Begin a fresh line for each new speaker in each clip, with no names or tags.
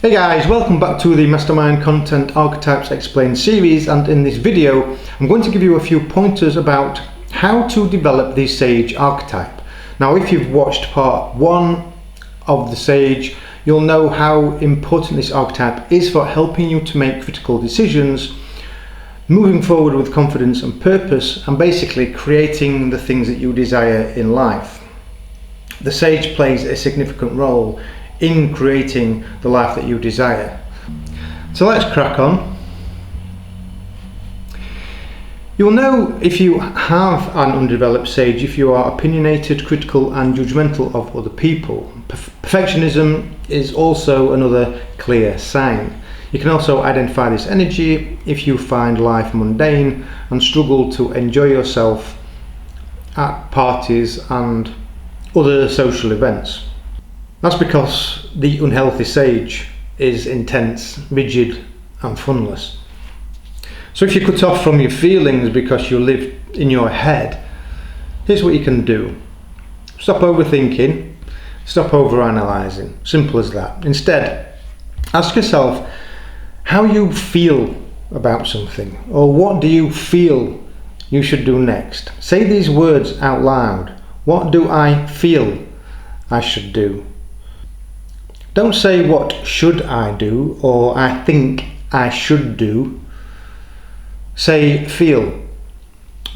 Hey guys, welcome back to the Mastermind Content Archetypes Explained series, and in this video I'm going to give you a few pointers about how to develop the Sage archetype. Now if you've watched part 1 of the Sage, you'll know how important this archetype is for helping you to make critical decisions, moving forward with confidence and purpose, and basically creating the things that you desire in life. The Sage plays a significant role in creating the life that you desire. So let's crack on. You'll know if you have an undeveloped Sage if you are opinionated, critical and judgmental of other people. Perfectionism is also another clear sign. You can also identify this energy if you find life mundane and struggle to enjoy yourself at parties and other social events. That's because the unhealthy Sage is intense, rigid and funless. So if you cut off from your feelings because you live in your head, here's what you can do. Stop overthinking, stop overanalyzing, simple as that. Instead, ask yourself how you feel about something, or what do you feel you should do next. Say these words out loud. What do I feel I should do? Don't say what should I do or I think I should do. Say feel.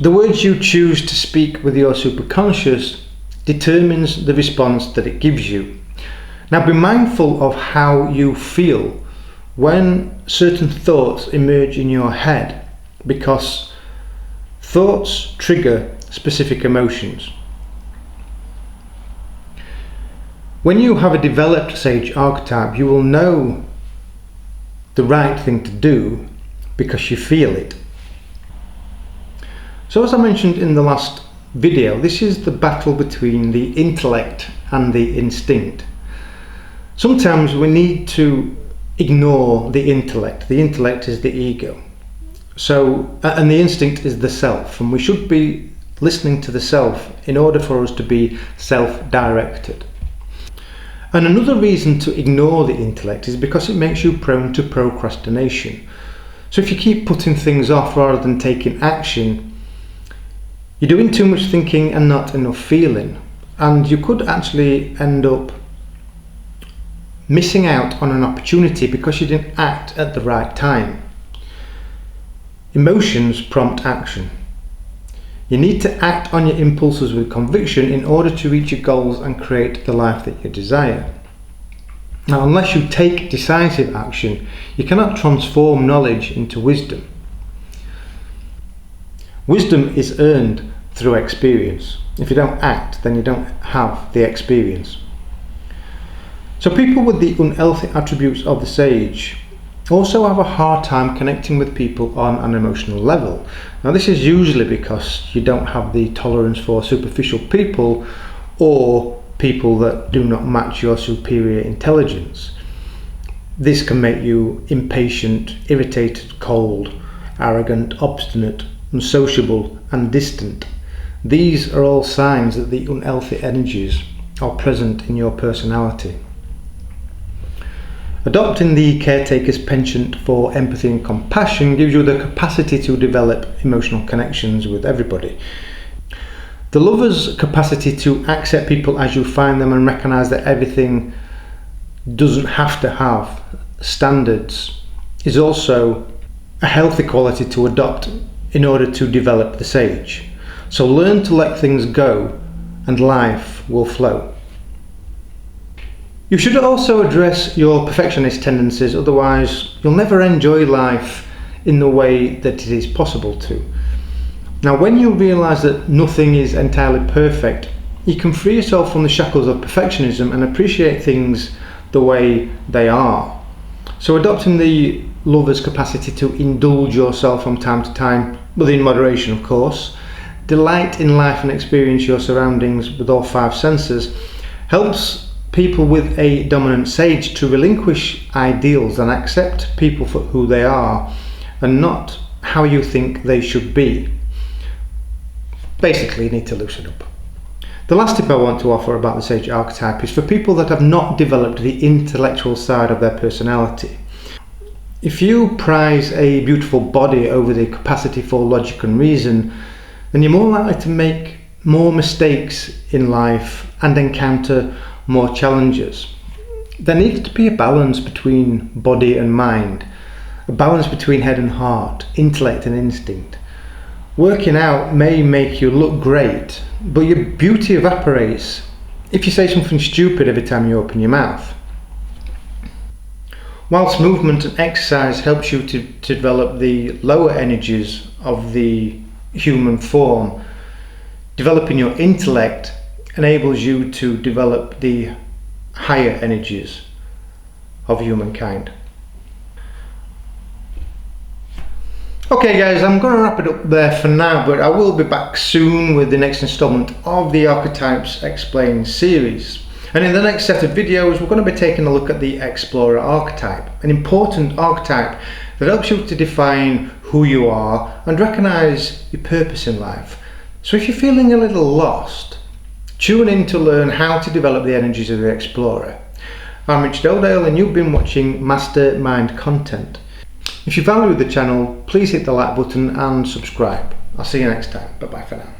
The words you choose to speak with your superconscious determines the response that it gives you. Now be mindful of how you feel when certain thoughts emerge in your head, because thoughts trigger specific emotions. When you have a developed Sage archetype, you will know the right thing to do because you feel it. So as I mentioned in the last video, this is the battle between the intellect and the instinct. Sometimes we need to ignore the intellect. The intellect is the ego. And the instinct is the self, and we should be listening to the self in order for us to be self-directed. And another reason to ignore the intellect is because it makes you prone to procrastination. So if you keep putting things off rather than taking action, you're doing too much thinking and not enough feeling. And you could actually end up missing out on an opportunity because you didn't act at the right time. Emotions prompt action. You need to act on your impulses with conviction in order to reach your goals and create the life that you desire. Now, unless you take decisive action, you cannot transform knowledge into wisdom. Wisdom is earned through experience. If you don't act, then you don't have the experience. So people with the unhealthy attributes of the Sage also have a hard time connecting with people on an emotional level. Now this is usually because you don't have the tolerance for superficial people or people that do not match your superior intelligence. This can make you impatient, irritated, cold, arrogant, obstinate, unsociable and distant. These are all signs that the unhealthy energies are present in your personality. Adopting the caretaker's penchant for empathy and compassion gives you the capacity to develop emotional connections with everybody. The lover's capacity to accept people as you find them and recognise that everything doesn't have to have standards is also a healthy quality to adopt in order to develop the Sage. So learn to let things go and life will flow. You should also address your perfectionist tendencies, otherwise you'll never enjoy life in the way that it is possible to. Now when you realise that nothing is entirely perfect, you can free yourself from the shackles of perfectionism and appreciate things the way they are. So adopting the lover's capacity to indulge yourself from time to time, within moderation of course, delight in life and experience your surroundings with all 5 senses, helps people with a dominant Sage to relinquish ideals and accept people for who they are and not how you think they should be. Basically, you need to loosen up. The last tip I want to offer about the Sage archetype is for people that have not developed the intellectual side of their personality. If you prize a beautiful body over the capacity for logic and reason, then you're more likely to make more mistakes in life and encounter more challenges. There needs to be a balance between body and mind, a balance between head and heart, intellect and instinct. Working out may make you look great, but your beauty evaporates if you say something stupid every time you open your mouth. Whilst movement and exercise helps you to develop the lower energies of the human form, developing your intellect enables you to develop the higher energies of humankind. Okay guys, I'm going to wrap it up there for now, but I will be back soon with the next installment of the Archetypes Explained series. And in the next set of videos, we're going to be taking a look at the Explorer archetype, an important archetype that helps you to define who you are and recognise your purpose in life. So if you're feeling a little lost, tune in to learn how to develop the energies of the Explorer. I'm Richard O'Dale and you've been watching Mastermind Content. If you value the channel, please hit the like button and subscribe. I'll see you next time. Bye bye for now.